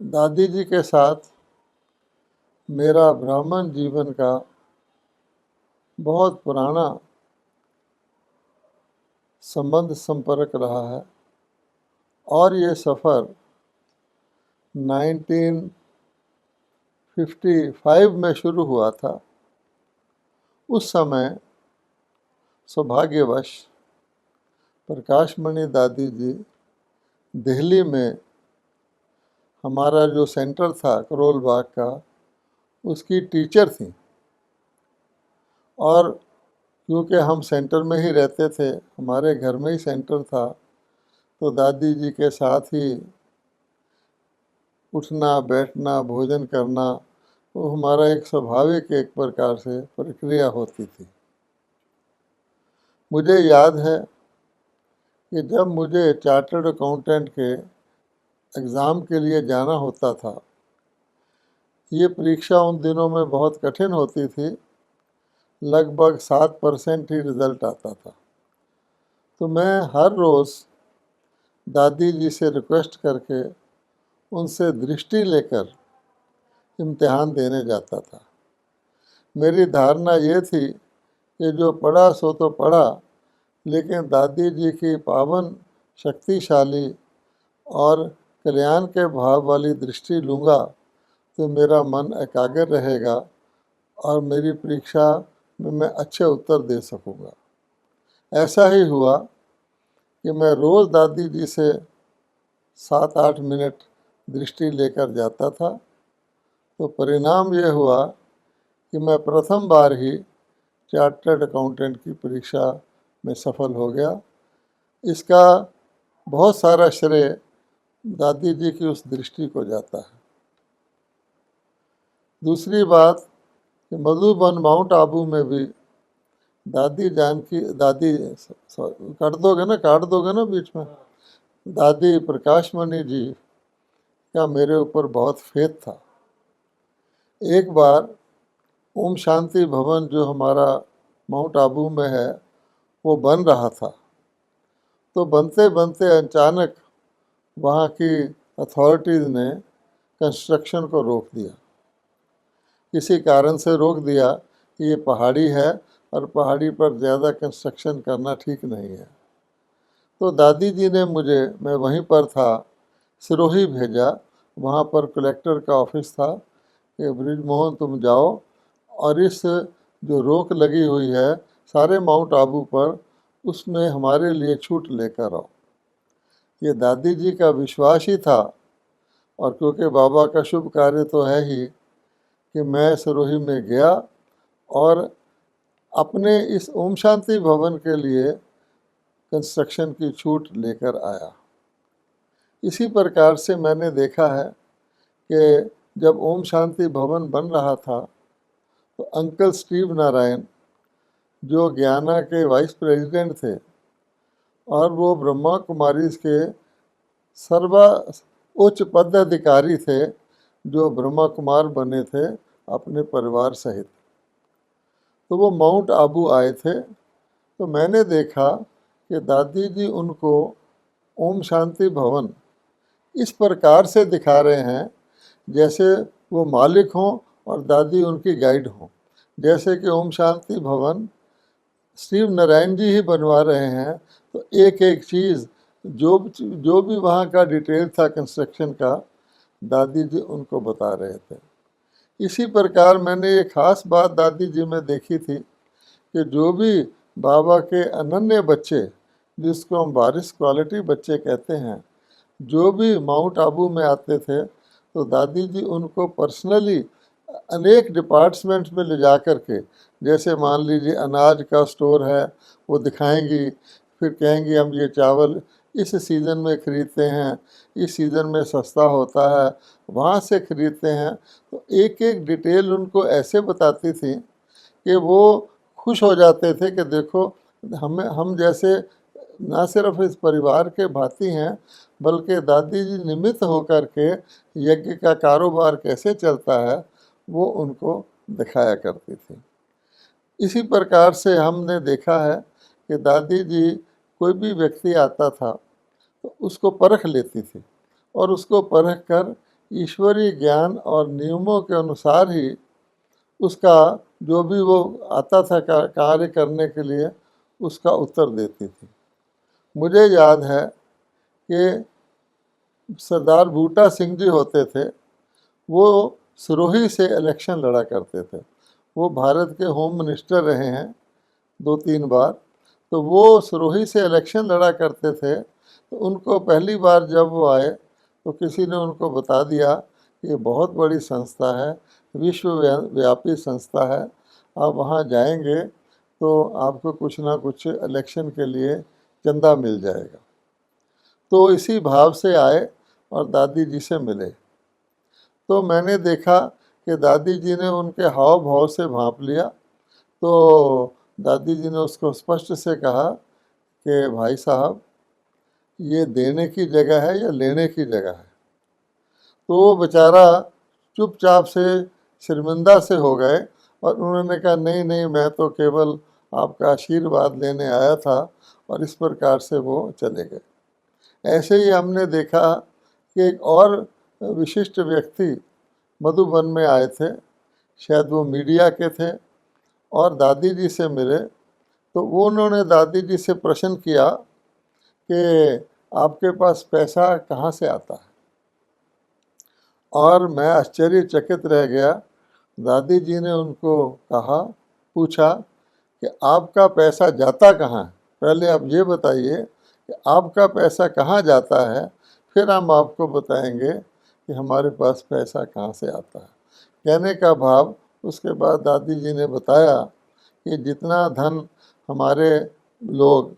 दादी जी के साथ मेरा ब्राह्मण जीवन का बहुत पुराना संबंध संपर्क रहा है और ये सफ़र 1955 में शुरू हुआ था। उस समय सौभाग्यवश प्रकाशमणि दादी जी दिल्ली में हमारा जो सेंटर था करोल बाग का, उसकी टीचर थी। और क्योंकि हम सेंटर में ही रहते थे, हमारे घर में ही सेंटर था, तो दादी जी के साथ ही उठना बैठना भोजन करना वो हमारा एक स्वाभाविक एक प्रकार से प्रक्रिया होती थी। मुझे याद है कि जब मुझे चार्टर्ड अकाउंटेंट के एग्ज़ाम के लिए जाना होता था, ये परीक्षा उन दिनों में बहुत कठिन होती थी, लगभग 7% ही रिज़ल्ट आता था। तो मैं हर रोज़ दादी जी से रिक्वेस्ट करके उनसे दृष्टि लेकर इम्तिहान देने जाता था। मेरी धारणा ये थी कि जो पढ़ा सो तो पढ़ा, लेकिन दादी जी की पावन शक्तिशाली और कल्याण के भाव वाली दृष्टि लूँगा तो मेरा मन एकाग्र रहेगा और मेरी परीक्षा में मैं अच्छे उत्तर दे सकूँगा। ऐसा ही हुआ कि मैं रोज़ दादी जी से 7-8 मिनट दृष्टि लेकर जाता था। तो परिणाम ये हुआ कि मैं प्रथम बार ही चार्टर्ड अकाउंटेंट की परीक्षा में सफल हो गया। इसका बहुत सारा श्रेय दादी जी की उस दृष्टि को जाता है। दूसरी बात कि मधुबन माउंट आबू में भी काट दोगे ना बीच में, दादी प्रकाशमणि जी का मेरे ऊपर बहुत फेथ था। एक बार ओम शांति भवन जो हमारा माउंट आबू में है वो बन रहा था, तो बनते बनते अचानक वहाँ की अथॉरिटीज़ ने कंस्ट्रक्शन को रोक दिया। किसी कारण से रोक दिया कि ये पहाड़ी है और पहाड़ी पर ज़्यादा कंस्ट्रक्शन करना ठीक नहीं है। तो दादी जी ने मुझे, मैं वहीं पर था, सिरोही भेजा। वहाँ पर कलेक्टर का ऑफिस था कि ब्रिजमोहन तुम जाओ और इस जो रोक लगी हुई है सारे माउंट आबू पर, उसमें हमारे लिए छूट लेकर आओ। ये दादी जी का विश्वास ही था, और क्योंकि बाबा का शुभ कार्य तो है ही, कि मैं सिरोही में गया और अपने इस ओम शांति भवन के लिए कंस्ट्रक्शन की छूट लेकर आया। इसी प्रकार से मैंने देखा है कि जब ओम शांति भवन बन रहा था तो अंकल स्टीव नारायण जो ज्ञाना के वाइस प्रेसिडेंट थे और वो ब्रह्मा कुमारीज के सर्वा उच्च पदाधिकारी थे, जो ब्रह्मा कुमार बने थे अपने परिवार सहित, तो वो माउंट आबू आए थे। तो मैंने देखा कि दादी जी उनको ओम शांति भवन इस प्रकार से दिखा रहे हैं जैसे वो मालिक हों और दादी उनकी गाइड हों। जैसे कि ओम शांति भवन स्टीव नारायण जी ही बनवा रहे हैं, तो एक एक चीज़ जो भी वहाँ का डिटेल था कंस्ट्रक्शन का, दादी जी उनको बता रहे थे। इसी प्रकार मैंने एक ख़ास बात दादी जी में देखी थी कि जो भी बाबा के अनन्य बच्चे, जिसको हम बारिश क्वालिटी बच्चे कहते हैं, जो भी माउंट आबू में आते थे, तो दादी जी उनको पर्सनली अनेक डिपार्टमेंट्स में ले जा कर के, जैसे मान लीजिए अनाज का स्टोर है वो दिखाएंगी, फिर कहेंगी हम ये चावल इस सीज़न में ख़रीदते हैं, इस सीज़न में सस्ता होता है, वहाँ से ख़रीदते हैं। तो एक एक डिटेल उनको ऐसे बताती थी कि वो खुश हो जाते थे कि देखो हम जैसे ना सिर्फ इस परिवार के भांति हैं, बल्कि दादी जी निमित्त होकर के यज्ञ का कारोबार कैसे चलता है वो उनको दिखाया करती थी। इसी प्रकार से हमने देखा है कि दादी जी कोई भी व्यक्ति आता था तो उसको परख लेती थी और उसको परख कर ईश्वरीय ज्ञान और नियमों के अनुसार ही उसका जो भी वो आता था कार्य करने के लिए उसका उत्तर देती थी। मुझे याद है कि सरदार बूटा सिंह जी होते थे, वो सिरोही से इलेक्शन लड़ा करते थे। वो भारत के होम मिनिस्टर रहे हैं 2-3 बार। तो वो सिरोही से इलेक्शन लड़ा करते थे। तो उनको पहली बार जब वो आए तो किसी ने उनको बता दिया कि ये बहुत बड़ी संस्था है, विश्वव्यापी संस्था है, आप वहाँ जाएंगे तो आपको कुछ ना कुछ इलेक्शन के लिए चंदा मिल जाएगा। तो इसी भाव से आए और दादी जी से मिले। तो मैंने देखा कि दादी जी ने उनके हाव भाव से भांप लिया। तो दादी जी ने उसको स्पष्ट से कहा कि भाई साहब, ये देने की जगह है या लेने की जगह है। तो वो बेचारा चुपचाप से शर्मिंदा से हो गए और उन्होंने कहा नहीं नहीं, मैं तो केवल आपका आशीर्वाद लेने आया था, और इस प्रकार से वो चले गए। ऐसे ही हमने देखा कि एक और विशिष्ट व्यक्ति मधुबन में आए थे, शायद वो मीडिया के थे, और दादी जी से मिले। तो वो उन्होंने दादी जी से प्रश्न किया कि आपके पास पैसा कहाँ से आता है। और मैं आश्चर्यचकित रह गया। दादी जी ने उनको पूछा कि आपका पैसा जाता कहाँ है, पहले आप ये बताइए कि आपका पैसा कहाँ जाता है, फिर हम आपको बताएंगे कि हमारे पास पैसा कहाँ से आता है। कहने का भाव, उसके बाद दादी जी ने बताया कि जितना धन हमारे लोग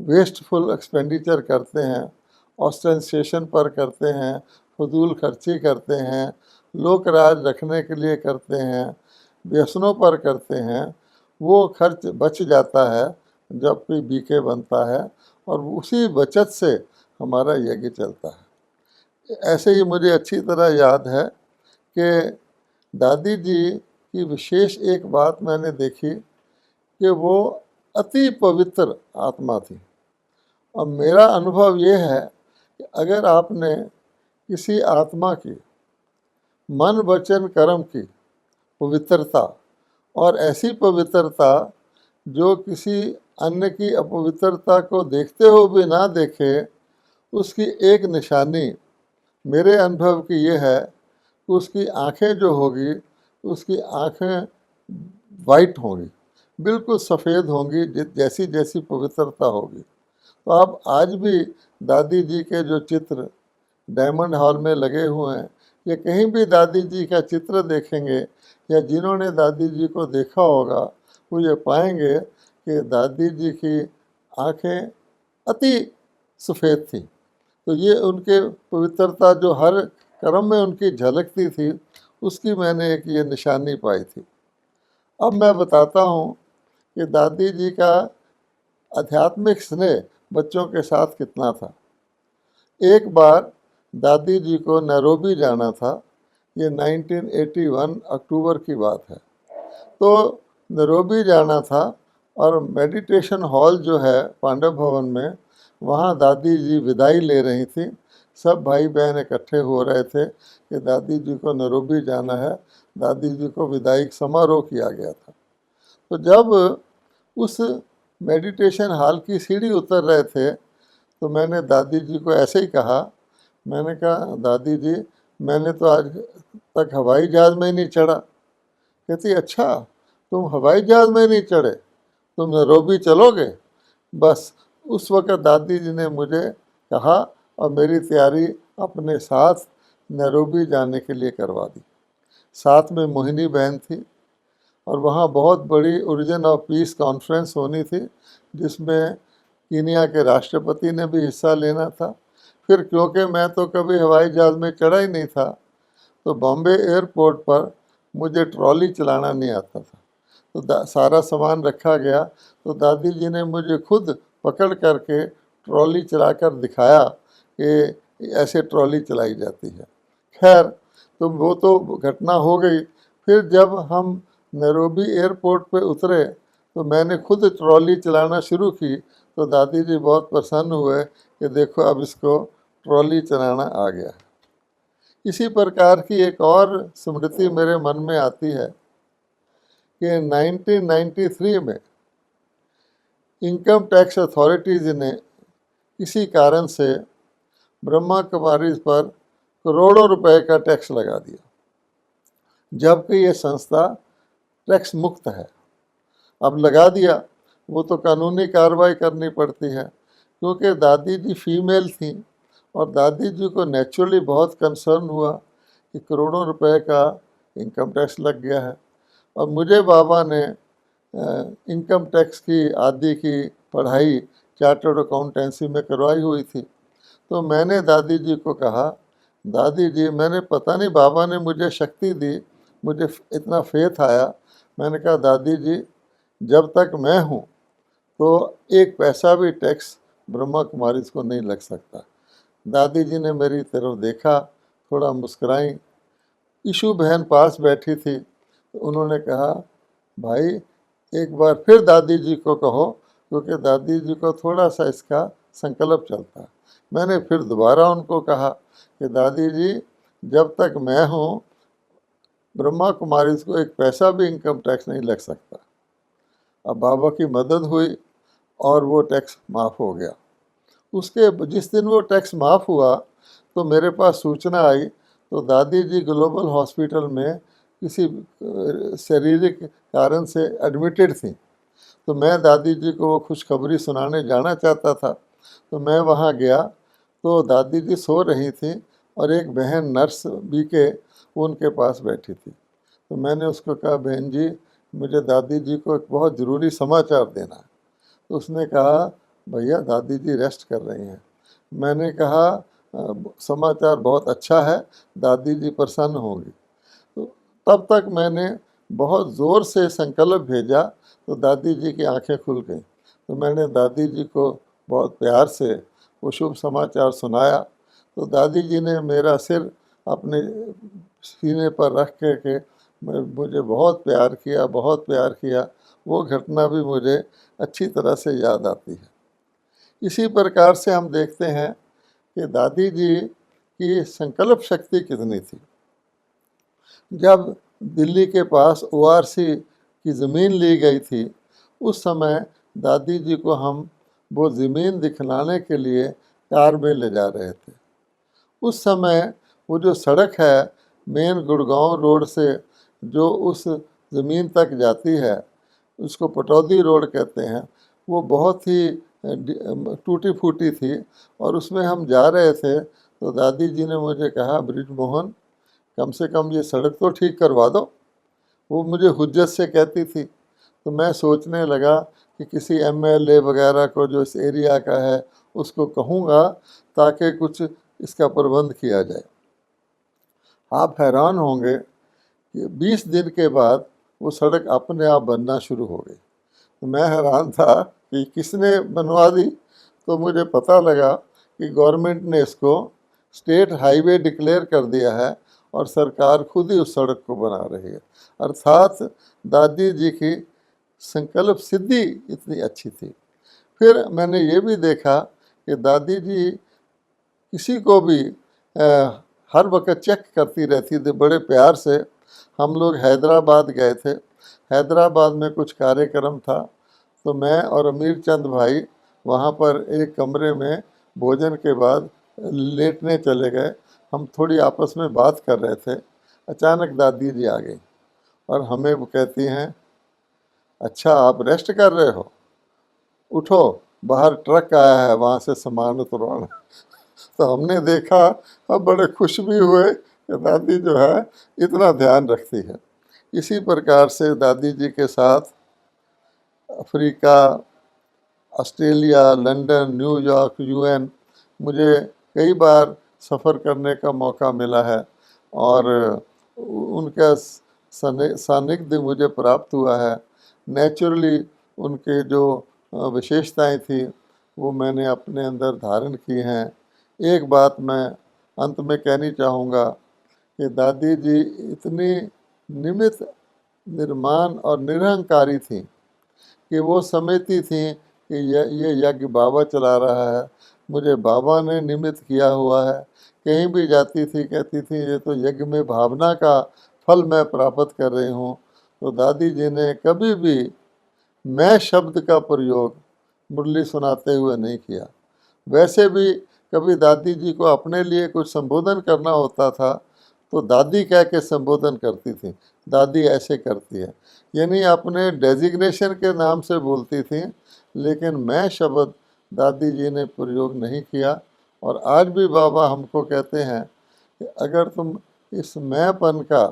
वेस्टफुल एक्सपेंडिचर करते हैं, ऑस्टेंसेशन पर करते हैं, फजूल खर्ची करते हैं, लोक राज रखने के लिए करते हैं, व्यसनों पर करते हैं, वो खर्च बच जाता है जब कोई बीके बनता है, और उसी बचत से हमारा यज्ञ चलता है। ऐसे ही मुझे अच्छी तरह याद है कि दादी जी की विशेष एक बात मैंने देखी कि वो अति पवित्र आत्मा थी। और मेरा अनुभव ये है कि अगर आपने किसी आत्मा की मन वचन कर्म की पवित्रता, और ऐसी पवित्रता जो किसी अन्य की अपवित्रता को देखते हुए भी ना देखे, उसकी एक निशानी मेरे अनुभव की ये है कि उसकी आँखें जो होगी, उसकी आँखें वाइट होंगी, बिल्कुल सफ़ेद होंगी, जैसी जैसी पवित्रता होगी। तो आप आज भी दादी जी के जो चित्र डायमंड हॉल में लगे हुए हैं, या कहीं भी दादी जी का चित्र देखेंगे, या जिन्होंने दादी जी को देखा होगा, वो ये पाएंगे कि दादी जी की आँखें अति सफ़ेद थी। तो ये उनके पवित्रता जो हर कर्म में उनकी झलकती थी, उसकी मैंने एक ये निशानी पाई थी। अब मैं बताता हूँ कि दादी जी का आध्यात्मिक स्नेह बच्चों के साथ कितना था। एक बार दादी जी को नैरोबी जाना था, ये 1981 अक्टूबर की बात है। तो नैरोबी जाना था, और मेडिटेशन हॉल जो है पांडव भवन में, वहाँ दादी जी विदाई ले रही थी। सब भाई बहन इकट्ठे हो रहे थे कि दादी जी को नैरोबी जाना है। दादी जी को विदाई समारोह किया गया था। तो जब उस मेडिटेशन हॉल की सीढ़ी उतर रहे थे, तो मैंने दादी जी को ऐसे ही कहा, मैंने कहा दादी जी, मैंने तो आज तक हवाई जहाज़ में ही नहीं चढ़ा। कहती अच्छा, तुम हवाई जहाज़ में नहीं चढ़े, तुम नैरोबी चलोगे। बस उस वक़्त दादी जी ने मुझे कहा और मेरी तैयारी अपने साथ नैरोबी जाने के लिए करवा दी। साथ में मोहिनी बहन थी, और वहाँ बहुत बड़ी ओरिजिन ऑफ पीस कॉन्फ्रेंस होनी थी, जिसमें कीनिया के राष्ट्रपति ने भी हिस्सा लेना था। फिर क्योंकि मैं तो कभी हवाई जहाज़ में चढ़ा ही नहीं था, तो बॉम्बे एयरपोर्ट पर मुझे ट्रॉली चलाना नहीं आता था। तो सारा सामान रखा गया, तो दादी जी ने मुझे खुद पकड़ करके ट्रॉली चलाकर दिखाया कि ऐसे ट्रॉली चलाई जाती है। खैर, तो वो तो घटना हो गई। फिर जब हम नैरोबी एयरपोर्ट पे उतरे, तो मैंने खुद ट्रॉली चलाना शुरू की। तो दादी जी बहुत प्रसन्न हुए कि देखो अब इसको ट्रॉली चलाना आ गया है। इसी प्रकार की एक और स्मृति मेरे मन में आती है कि 1993 में इनकम टैक्स अथॉरिटीज़ ने किसी कारण से ब्रह्मा कुमारीज पर करोड़ों रुपए का टैक्स लगा दिया, जबकि ये संस्था टैक्स मुक्त है। अब लगा दिया, वो तो कानूनी कार्रवाई करनी पड़ती है, क्योंकि दादी जी फीमेल थी और दादी जी को नेचुरली बहुत कंसर्न हुआ कि करोड़ों रुपए का इनकम टैक्स लग गया है। और मुझे बाबा ने इनकम टैक्स की आदि की पढ़ाई चार्टर्ड अकाउंटेंसी में करवाई हुई थी। तो मैंने दादी जी को कहा, दादी जी, मैंने पता नहीं बाबा ने मुझे शक्ति दी, मुझे इतना फेथ आया। मैंने कहा, दादी जी, जब तक मैं हूँ तो एक पैसा भी टैक्स ब्रह्मा कुमारीज को नहीं लग सकता। दादी जी ने मेरी तरफ देखा, थोड़ा मुस्कुराई। ईशू बहन पास बैठी थी, तो उन्होंने कहा, भाई एक बार फिर दादी जी को कहो, क्योंकि दादी जी को थोड़ा सा इसका संकल्प चलता। मैंने फिर दोबारा उनको कहा कि दादी जी, जब तक मैं हूँ ब्रह्मा कुमारीज को एक पैसा भी इनकम टैक्स नहीं लग सकता। अब बाबा की मदद हुई और वो टैक्स माफ़ हो गया। उसके जिस दिन वो टैक्स माफ़ हुआ तो मेरे पास सूचना आई, तो दादी जी ग्लोबल हॉस्पिटल में किसी शारीरिक कारण से एडमिटेड थी। तो मैं दादी जी को वो खुशखबरी सुनाने जाना चाहता था। तो मैं वहाँ गया तो दादी जी सो रही थी और एक बहन नर्स बीके वो उनके पास बैठी थी। तो मैंने उसको कहा, बहन जी, मुझे दादी जी को एक बहुत ज़रूरी समाचार देना है। तो उसने कहा, भैया दादी जी रेस्ट कर रही हैं। मैंने कहा, समाचार बहुत अच्छा है, दादी जी प्रसन्न होंगी। तो तब तक मैंने बहुत ज़ोर से संकल्प भेजा तो दादी जी की आंखें खुल गईं। तो मैंने दादी जी को बहुत प्यार से वो शुभ समाचार सुनाया। तो दादी जी ने मेरा सिर अपने सीने पर रख के मुझे बहुत प्यार किया, बहुत प्यार किया। वो घटना भी मुझे अच्छी तरह से याद आती है। इसी प्रकार से हम देखते हैं कि दादी जी की संकल्प शक्ति कितनी थी। जब दिल्ली के पास ओआरसी की ज़मीन ली गई थी, उस समय दादी जी को हम वो ज़मीन दिखलाने के लिए कार में ले जा रहे थे। उस समय वो जो सड़क है मेन गुड़गांव रोड से जो उस ज़मीन तक जाती है, उसको पटौदी रोड कहते हैं, वो बहुत ही टूटी फूटी थी और उसमें हम जा रहे थे। तो दादी जी ने मुझे कहा, बृजमोहन, कम से कम ये सड़क तो ठीक करवा दो। वो मुझे हुज्जत से कहती थी। तो मैं सोचने लगा कि किसी एमएलए वगैरह को जो इस एरिया का है उसको कहूँगा ताकि कुछ इसका प्रबंध किया जाए। आप हैरान होंगे कि 20 दिन के बाद वो सड़क अपने आप बनना शुरू हो गई। तो मैं हैरान था कि किसने बनवा दी। तो मुझे पता लगा कि गवर्नमेंट ने इसको स्टेट हाईवे डिक्लेयर कर दिया है और सरकार खुद ही उस सड़क को बना रही है। अर्थात दादी जी की संकल्प सिद्धि इतनी अच्छी थी। फिर मैंने ये भी देखा कि दादी जी किसी को भी हर वक्त चेक करती रहती थी बड़े प्यार से। हम लोग हैदराबाद गए थे, हैदराबाद में कुछ कार्यक्रम था, तो मैं और अमीर चंद भाई वहाँ पर एक कमरे में भोजन के बाद लेटने चले गए। हम थोड़ी आपस में बात कर रहे थे, अचानक दादी जी आ गई और हमें वो कहती हैं, अच्छा आप रेस्ट कर रहे हो, उठो, बाहर ट्रक आया है, वहाँ से सामान उतरवाना। तो हमने देखा, अब बड़े खुश भी हुए कि दादी जो है इतना ध्यान रखती है। इसी प्रकार से दादी जी के साथ Africa, Australia, London, New York, UN मुझे कई बार सफ़र करने का मौका मिला है और उनका सानिध्य मुझे प्राप्त हुआ है। नेचुरली उनके जो विशेषताएं थी वो मैंने अपने अंदर धारण की हैं। एक बात मैं अंत में कहनी चाहूँगा कि दादी जी इतनी निमित्त, निर्माण और निरहंकारी थी कि वो समझती थी कि ये यज्ञ बाबा चला रहा है, मुझे बाबा ने निमित्त किया हुआ है कहीं भी जाती थी कहती थी ये तो यज्ञ में भावना का फल मैं प्राप्त कर रही हूँ। तो दादी जी ने कभी भी मैं शब्द का प्रयोग मुरली सुनाते हुए नहीं किया। वैसे भी कभी दादी जी को अपने लिए कुछ संबोधन करना होता था तो दादी कह के संबोधन करती थी, दादी ऐसे करती है, यानी अपने डेजिग्नेशन के नाम से बोलती थी, लेकिन मैं शब्द दादी जी ने प्रयोग नहीं किया। और आज भी बाबा हमको कहते हैं कि अगर तुम इस मैंपन का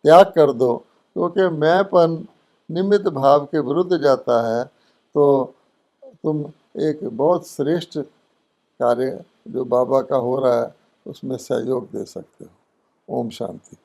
त्याग कर दो, क्योंकि मैंपन निमित्त भाव के विरुद्ध जाता है, तो तुम एक बहुत श्रेष्ठ कार्य जो बाबा का हो रहा है उसमें सहयोग दे सकते हो। ओम शांति।